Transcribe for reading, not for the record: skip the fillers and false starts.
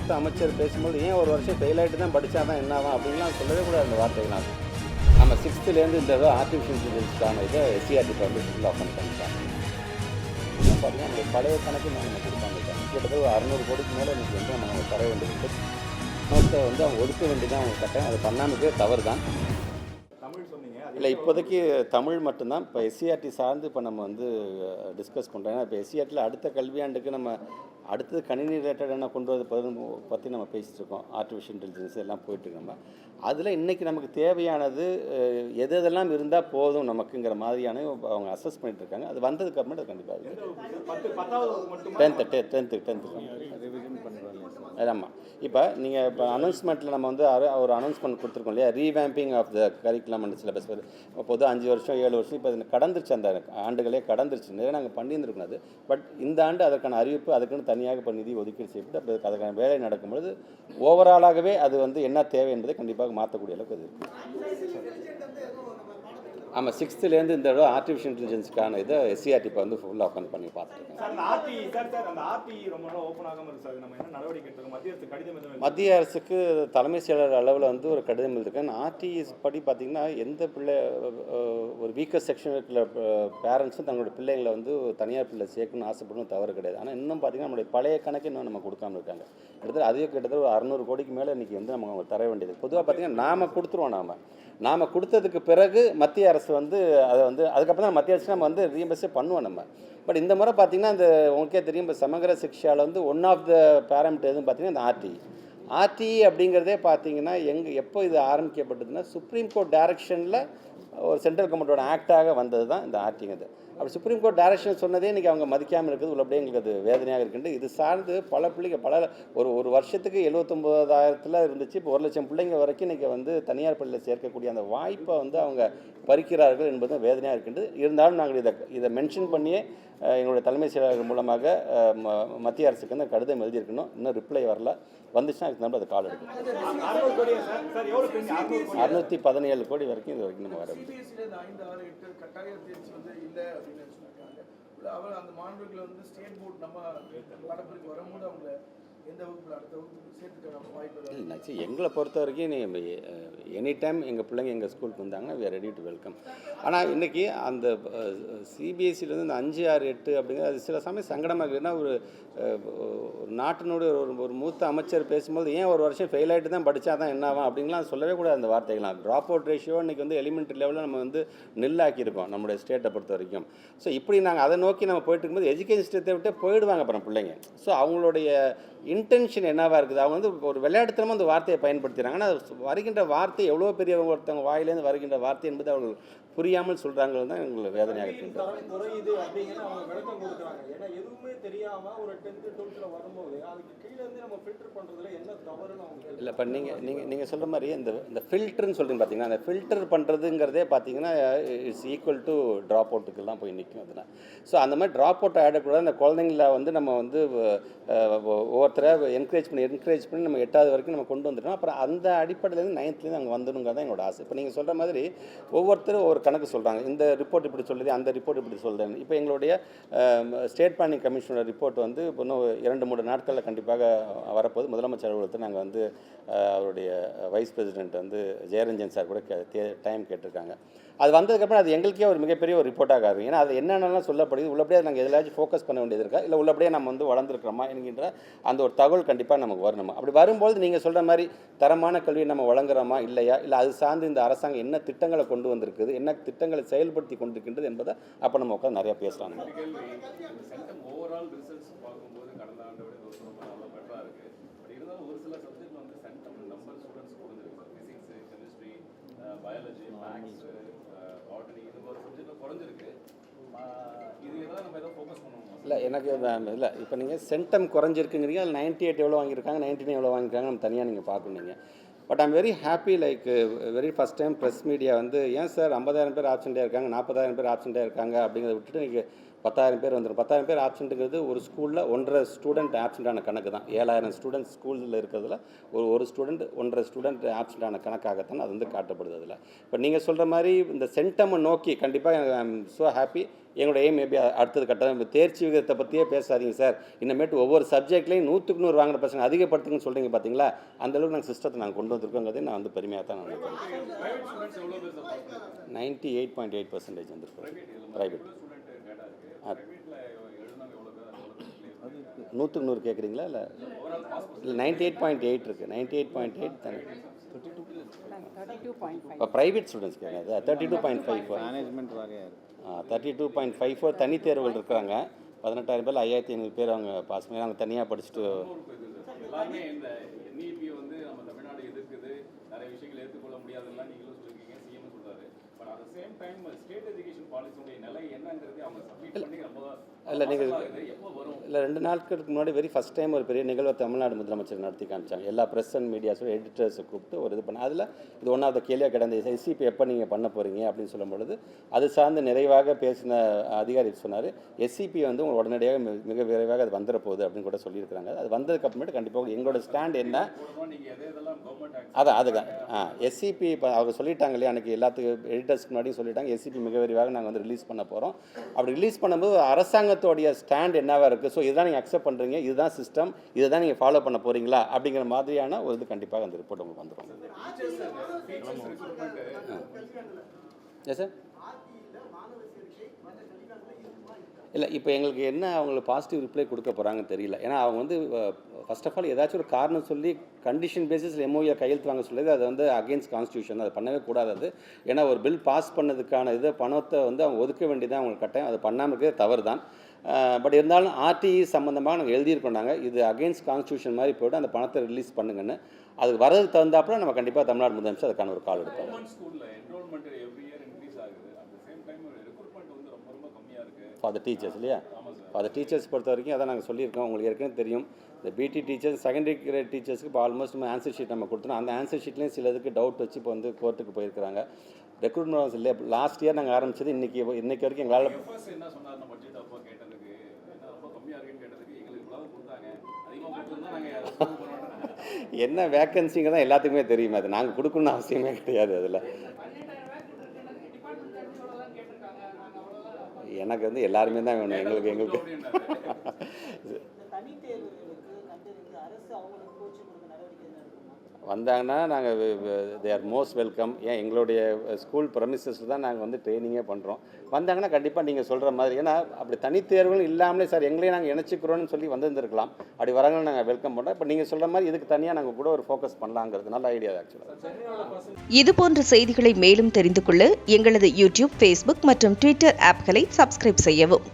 மூத்த அமைச்சர் பேசும்போது ஏன் ஒரு வருஷம் ஃபெயில் ஆகிட்டு தான் படித்தா தான் என்ன ஆகும் அப்படின்லாம் சொல்லவே கூடாது அந்த வார்த்தைகளாம். நம்ம 6th இந்த ஆர்டிஃபிஷியல் இன்டெலிஜென்ஸ்க்கான இதை எஸ்சிஆர்டி வந்து ஃபுல்லாக பண்ணிட்டாங்க. பார்த்தீங்கன்னா அந்த பழைய கணக்கு நம்ம கொடுப்பாங்க. கிட்டத்தட்ட ஒரு 600 கோடிக்கு மேலே இன்றைக்கி வந்து நம்ம தர வேண்டியது நோட்டை வந்து அவங்க ஒதுக்க வேண்டியதான் அவங்க கட்டாயம். அது பண்ணாமக்கே தவறு தான். இல்லை, இப்போதைக்கு தமிழ் மட்டும்தான். இப்போ எஸ்சிஆர்டி சார்ந்து இப்போ நம்ம வந்து டிஸ்கஸ் பண்ணுறோம். ஏன்னா இப்போ எஸ்சிஆர்டியில் அடுத்த கல்வியாண்டுக்கு நம்ம அடுத்தது கணினி ரிலேட்டடான கொண்டு வரது பற்றி நம்ம பேசிகிட்டு இருக்கோம். ஆர்டிஃபிஷியல் இன்டெலிஜென்ஸ் எல்லாம் போயிட்டுருக்கு. நம்ம அதில் இன்றைக்கி நமக்கு தேவையானது எது எதெல்லாம் இருந்தால் போதும் நமக்குங்கிற மாதிரியான அவங்க அசஸ் பண்ணிட்டு இருக்காங்க. அது வந்ததுக்கு அப்புறமேட்டு அது கண்டிப்பாக டென்த்து ரிவிஷன் பண்ணுறாங்க. ஆமாம். இப்போ நீங்கள் இப்போ அனௌன்ஸ்மெண்ட்டில் நம்ம வந்து ஒரு அனௌன்ஸ்மெண்ட் கொடுத்துருக்கோம் இல்லையா, revamping of the curriculum and syllabus. பொதுவாக 5 வருஷம் 7 வருஷம் இப்போ கடந்துருச்சு, அந்த ஆண்டுகளே கடந்துருச்சு. நிறைய நாங்கள் பண்ணியிருந்துருக்கோம். அது பட் இந்த ஆண்டு அதற்கான அறிவிப்பு அதுக்குன்னு தனியாக இப்போ நிதி ஒதுக்கீடு செய்யப்பட்டு அப்போ அதுக்கான வேலை நடக்கும்பொழுது ஓவராலாகவே அது வந்து என்ன தேவை என்பதை கண்டிப்பாக மாற்றக்கூடிய அளவுக்கு அது இருக்குது. ஆமாம், 6th இந்த தடவை ஆர்டிஃபிஷியல் இன்டெலிஜென்ஸுக்கான இதை எஸ்சிஆர்டி இப்போ வந்து ஃபுல்லாக உட்காந்து பண்ணி பார்த்துருக்கோம். மத்திய அரசுக்கு தலைமை செயலர் அளவில் வந்து ஒரு கடிதம் எழுதிருக்கேன். ஆர்டிஇ படி பார்த்திங்கன்னா எந்த பிள்ளை ஒரு வீக்கர் செக்ஷன் இருக்கிற பேரண்ட்ஸும் தங்களுடைய பிள்ளைங்களை வந்து தனியார் பிள்ளை சேர்க்கணும்னு ஆசைப்படணும், தவறு கிடையாது. ஆனால் இன்னும் பார்த்திங்கன்னா நம்மளுடைய பழைய கணக்கு இன்னும் நம்ம கொடுக்காம இருக்காங்க. கிட்டத்தட்ட ஒரு 600 கோடிக்கு மேலே இன்றைக்கி வந்து நம்ம தர வேண்டியது. பொதுவாக பார்த்திங்கன்னா நாம் கொடுத்துருவோம். நாம் கொடுத்ததுக்கு பிறகு மத்திய அரசு வந்து அதை வந்து அதுக்கப்புறம் தான் மத்திய அரசு நம்ம வந்து ரீஎம்பர்ஸே பண்ணுவோம் நம்ம. பட் இந்த முறை பார்த்திங்கன்னா இந்த உங்களுக்கே தெரியும், இப்போ சமகர சிக்ஷாவில் வந்து ஒன் ஆஃப் த பேராமீட்டர் எதுவும் பார்த்திங்கன்னா இந்த ஆர்டிஇ அப்படிங்கிறதே பார்த்திங்கன்னா எப்போ இது ஆரம்பிக்கப்பட்டதுன்னா சுப்ரீம் கோர்ட் டைரக்ஷனில் ஒரு சென்ட்ரல் கவர்மெண்ட்டோட ஆக்டாக வந்தது தான் இந்த ஆர்டிங்கிறது. அப்படி சுப்ரீம் கோர்ட் டைரக்ஷன் சொன்னதே இன்றைக்கி அவங்க மதிக்காமல் இருக்குது. உள்ளபடியே எங்களுக்கு அது வேதனையாக இருக்குண்டு. இது சார்ந்து பல பிள்ளைங்க ஒரு வருஷத்துக்கு 79,000 இருந்துச்சு. இப்போ 1,00,000 பிள்ளைங்க வரைக்கும் இன்றைக்கி வந்து தனியார் பள்ளியில் சேர்க்கக்கூடிய அந்த வாய்ப்பை வந்து அவங்க பறிக்கிறார்கள் என்பது வேதனையாக இருக்கின்றது. இருந்தாலும் நாங்கள் இதை மென்ஷன் பண்ணியே எங்களுடைய தலைமை செயலாளர் மூலமாக மத்திய அரசுக்கு வந்து கடிதம் எழுதியிருக்கணும். இன்னும் ரிப்ளை வரல. வந்துச்சுன்னா அதுக்கு நம்ம அதை கால் எடுக்கணும். 617 கோடி வரைக்கும் இது வரைக்கும் நம்ம வர அந்த மாணவர்கள் வந்து ஸ்டேட் போர்டு நம்ம பாடப்பிரிவுக்கு வரும்போது அவங்க எந்த வகுப்பில் அடுத்த வகுப்புக்கு சேர்த்துக்க வாய்ப்பு இல்லை. எங்களை பொறுத்த வரைக்கும் எனி டைம் எங்கள் பிள்ளைங்க எங்கள் ஸ்கூலுக்கு வந்தாங்கன்னா we are ready to welcome. ஆனால் இன்றைக்கி அந்த சிபிஎஸ்சிலேருந்து இந்த 5, 6, 8 அப்படிங்கிறது அது சில சமயம் சங்கடமாக இருக்குதுன்னா ஒரு நாட்டினுடைய ஒரு மூத்த அமைச்சர் பேசும்போது ஏன் ஒரு வருஷம் ஃபெயில் ஆகிட்டு தான் படித்தா தான் என்ன ஆகும் அப்படின்லாம் சொல்லவே கூடாது. அந்த வார்த்தைகள்லாம் ட்ராப் அவுட் ரேஷியோ இன்றைக்கி வந்து எலிமெண்ட்ரி லெவலில் நம்ம வந்து நெல்லாக்கியிருக்கோம் நம்மளுடைய ஸ்டேட்டை பொறுத்த வரைக்கும். ஸோ இப்படி நாங்கள் அதை நோக்கி நம்ம போயிட்டு இருக்கும்போது எஜுகேஷன் சிஸ்டத்தை விட்டு போயிடுவாங்க அப்புறம் பிள்ளைங்க. ஸோ அவங்களுடைய இன்டென்ஷன் என்னவாக இருக்குது, அவங்க வந்து ஒரு விளையாட்டுத்தனமாக அந்த வார்த்தையை பயன்படுத்துகிறாங்க. ஆனால் வருகின்ற வார்த்தை எவ்வளோ பெரியவங்க ஒருத்தவங்க வாயிலேருந்து வருகின்ற வார்த்தை என்பது அவர்கள் புரியாமல் சொல்கிறாங்கிறது தான் எங்களுக்கு வேதனையாக இருக்குது. இல்லை, இப்போ நீங்கள் சொல்கிற மாதிரி இந்த ஃபில்டர்னு சொல்கிறீங்க பார்த்தீங்கன்னா, அந்த ஃபில்டர் பண்ணுறதுங்கிறதே பார்த்தீங்கன்னா இட்ஸ் ஈக்குவல் டு ட்ராப் அவுட்டுக்கெல்லாம் போய் நிற்கும் அதில். ஸோ அந்த மாதிரி ட்ராப் அவுட் ஆகிடக்கூடாது. அந்த குழந்தைங்கள வந்து நம்ம வந்து ஒவ்வொருத்தரை என்கரேஜ் பண்ணி நம்ம 8வது வரைக்கும் நம்ம கொண்டு வந்துட்டோம். அப்புறம் அந்த அடிப்படையிலேருந்து 9th அங்கே வந்துடுங்கிறதான் எங்களோட ஆசை. இப்போ நீங்கள் சொல்கிற மாதிரி ஒவ்வொருத்தரும் ஒரு கணக்கு சொல்கிறாங்க. இந்த ரிப்போர்ட் இப்படி சொல்லுது, அந்த ரிப்போர்ட் இப்படி சொல்கிறேன். இப்போ எங்களுடைய ஸ்டேட் பிளானிங் கமிஷனோட ரிப்போர்ட் வந்து இப்போ இன்னும் 2-3 நாட்களில் கண்டிப்பாக வரப்போகுது. முதலமைச்சர் அலுவலகத்தில் நாங்கள் வந்து அவருடைய வைஸ் பிரசிடென்ட் வந்து ஜெயரஞ்சன் சார் கூட டைம் கேட்டிருக்காங்க. அது வந்ததுக்கப்புறம் அது எங்களுக்கே ஒரு மிகப்பெரிய ஒரு ரிப்போர்ட்டாக ஆகும். ஏன்னா அது என்னென்னலாம் சொல்லப்படுது, உள்ளபடியே நாங்கள் எதிலாச்சும் ஃபோக்கஸ் பண்ண வேண்டியது இருக்கா, இல்லை உள்ளபடியே நம்ம வந்து வளர்ந்துருக்கிறோமா என்கின்ற அந்த ஒரு தகவல் கண்டிப்பாக நமக்கு வரணும். அப்படி வரும்போது நீங்கள் சொல்கிற மாதிரி தரமான கல்வியை நம்ம வழங்குறோமா இல்லையா, இல்லை அது சார்ந்து இந்த அரசாங்கம் என்ன திட்டங்களை கொண்டு வந்திருக்குது, என்ன திட்டங்களை செயல்படுத்தி கொண்டிருக்கின்றது என்பதை அப்போ நம்ம உட்காந்து நிறையா பேசலாம். இல்லை, எனக்கு இல்லை, இப்போ நீங்கள் சென்டம் குறைஞ்சிருக்குங்கிறீங்க. அதில் 98 எவ்வளோ வாங்கியிருக்காங்க, 99 எவ்வளோ வாங்கியிருக்காங்க நம்ம தனியாக நீங்கள் பார்க்கணுங்க. But I'm very happy. Very first time press media வந்து ஏன் சார் 50,000 பேர் ஆப்சென்ட்டாக இருக்காங்க, 40,000 பேர் ஆப்சென்ட்டாக இருக்காங்க அப்படிங்கிறத விட்டுட்டு நீங்கள் 10,000 பேர் வந்துடும். 10,000 பேர் ஆப்சென்ட்டுங்கிறது ஒரு ஸ்கூலில் 1.5 ஸ்டூடெண்ட் ஆப்சென்ட்டான கணக்கு தான். 7,000 ஸ்டூடெண்ட்ஸ் ஸ்கூலில் இருக்கிறதுல ஒரு ஸ்டூடெண்ட் 1.5 ஸ்டூடெண்ட் ஆப்சென்ட்டான கணக்காகத்தான் அது வந்து காட்டப்படுது அதில். இப்போ நீங்கள் சொல்கிற மாதிரி இந்த சென்டமை நோக்கி கண்டிப்பாக ஐ எம் ஸோ ஹாப்பி. எங்களோட எய்ம் மேபி அடுத்தது கட்டம் தேர்ச்சி விகிதத்தை பற்றியே பேசாதீங்க சார், இன்னமேட்டு ஒவ்வொரு சப்ஜெக்ட்லையும் 100க்கு 100 வாங்குற பசங்க அதிகப்படுத்துங்கன்னு சொல்கிறீங்க பார்த்தீங்களா, அந்தளவுக்கு நாங்கள் சிஸ்டத்தை நாங்கள் கொண்டு வந்திருக்கோங்கிறதே நான் வந்து பெருமையாக தான் நினைக்கிறேன். 98.8% வந்திருக்கோம் ப்ரைவேட். 100க்கு 100 கேட்குறீங்களா இல்லை 98.8 இருக்குது, 98.8 தானே இப்போ ப்ரைவேட் ஸ்டூடெண்ட்ஸ் கேட்காது. 32.54 மேனேஜ்மெண்ட் வரையாது. 32.54 தனி தேர்வுகள் இருக்கிறாங்க. 18,000 பேர் 5,500 பேர் அவங்க பாஸ் பண்ணி அவங்க தனியாக படிச்சுட்டு எல்லாமே இந்த NEP வந்து நம்ம தமிழ்நாடு எதிர்க்குது, நிறைய விஷயங்கள் ஏற்றுக்கொள்ள முடியாதுலாம் நீங்களும் சொல்லியிருக்கீங்க, சிஎம் சொல்றாரு. But at the same time state education பாலிசியோட நிலை என்னங்கிறது அவங்க சப்மிட் பண்ணி ரொம்ப இல்லை நீங்கள் எப்போ வரும்? இல்லை 2 நாட்களுக்கு முன்னாடி வெரி ஃபஸ்ட் டைம் ஒரு பெரிய நிகழ்வை தமிழ்நாடு முதலமைச்சர் நடத்தி காமிச்சாங்க. எல்லா ப்ரெஸ் அண்ட் மீடியாஸோட எடிட்டர்ஸை கூப்பிட்டு ஒரு இது பண்ண, அதில் இது ஒன் ஆஃப் த கேள்வியாக கிடந்த SCP எப்போ நீங்கள் பண்ண போகிறீங்க அப்படின்னு சொல்லும் பொழுது அது சார்ந்து நிறைவாக பேசின அதிகாரி சொன்னார், SCP வந்து உங்களுக்கு உடனடியாக மிக விரைவாக அது வந்துட போகுது அப்படின்னு கூட சொல்லியிருக்கிறாங்க. அது வந்ததுக்கு அப்புறமேட்டு கண்டிப்பாக எங்களோட ஸ்டாண்ட் என்ன அதுதான் SCP இப்போ அவங்க சொல்லிட்டாங்க இல்லையா, அன்றைக்கி எல்லாத்துக்கும் எடிட்டர்ஸ்க்கு முன்னாடியும் சொல்லிட்டாங்க SCP மிக விரைவாக நாங்கள் வந்து ரிலீஸ் பண்ண போகிறோம். அப்படி ரிலீஸ் பண்ணும்போது அரசாங்கத்தோடைய ஸ்டாண்ட் என்னவாக இருக்குது, ஸோ இதுதான் நீங்கள் அக்செப்ட் பண்ணுறீங்க, இதுதான் சிஸ்டம், இதை தான் நீங்கள் ஃபாலோ பண்ண போகிறீங்களா அப்படிங்கிற மாதிரியான ஒரு இது கண்டிப்பாக அந்த ரிப்போர்ட் உங்களுக்கு வந்துடும். Yes sir. இல்லை இப்போ எங்களுக்கு என்ன அவங்களுக்கு பாசிட்டிவ் ரிப்ளை கொடுக்க போகிறாங்கன்னு தெரியல. ஏன்னா அவங்க வந்து ஃபர்ஸ்ட் ஆஃப் ஆல் ஏதாச்சும் ஒரு காரணம் சொல்லி கண்டிஷன் பேசிஸில் MOU கையெழுத்து வாங்க சொல்லுது, அது வந்து அகெயின்ஸ்ட் கான்ஸ்டியூஷன், அது பண்ணவே கூடாது. அது ஏன்னா ஒரு பில் பாஸ் பண்ணதுக்கான இதை பணத்தை வந்து அவங்க ஒதுக்க வேண்டியதான் அவங்களுக்கு கட்டாயம், அது பண்ணாமல் இருக்கிறது தவறு தான். பட் இருந்தாலும் RTE சம்மந்தமாக நாங்கள் எழுதியிருக்கோண்டாங்க, இது அகெயின்ஸ்ட் கான்ஸ்டியூஷன் மாதிரி போய்ட்டு அந்த பணத்தை ரிலீஸ் பண்ணுங்கன்னு. அதுக்கு வரதுக்கு தகுந்தாப்புல நம்ம கண்டிப்பாக தமிழ்நாடு முதலமைச்சர் அதுக்கான ஒரு கால் எடுப்போம். ஃபார் த டீச்சர்ஸ் இல்லையா, ஃபார் த டீச்சர்ஸ் பொறுத்த வரைக்கும் அதான் நாங்கள் சொல்லியிருக்கோம். உங்களுக்கு ஏற்கனவே தெரியும், இந்த BT டீச்சர்ஸ் செகண்டரி கிரேட் டீச்சர்ஸ்க்கு இப்போ ஆல்மோஸ்ட் நம்ம ஆன்சர் ஷீட் நம்ம கொடுத்தோம். அந்த ஆன்சர் ஷீட்லேயும் சிலதுக்கு டவுட் வச்சு இப்போ வந்து கோர்ட்டுக்கு போயிருக்கிறாங்க. ரெக்ரூட்மெண்ட் இல்லை, லாஸ்ட் இயர் நாங்கள் ஆரம்பிச்சது இன்னைக்கு வரைக்கும் எங்களால் என்ன வேக்கன்சிங்க தான் எல்லாத்துக்குமே தெரியுமே, அது நாங்கள் கொடுக்கணும்னு அவசியமே கிடையாது. அதில் எனக்கு வந்து எல்லாருமே தான் வேணும், எங்களுக்கு வந்தாங்கன்னா நாங்கள் தே ஆர் மோஸ்ட் வெல்கம். ஏன் எங்களுடைய ஸ்கூல் ப்ரெமிசஸில் தான் நாங்கள் வந்து ட்ரைனிங்கே பண்ணுறோம். வந்தாங்கன்னா கண்டிப்பாக நீங்கள் சொல்கிற மாதிரி, ஏன்னா அப்படி தனித்தேர்வுகள் இல்லாமலே சார் எங்களையும் நாங்கள் இணைச்சிக்கிறோன்னு சொல்லி வந்திருந்துருக்கலாம். அப்படி வரவங்களும் நாங்கள் வெல்கம் பண்ணுறோம். இப்போ நீங்கள் சொல்கிற மாதிரி இதுக்கு தனியாக நாங்கள் கூட ஒரு ஃபோக்கஸ் பண்ணலாங்கிறது நல்ல ஐடியா ஆக்சுவலாக. இதுபோன்ற செய்திகளை மேலும் தெரிந்து கொள்ள எங்களது YouTube, Facebook மற்றும் Twitter ஆப்களை சப்ஸ்கிரைப் செய்யவும்.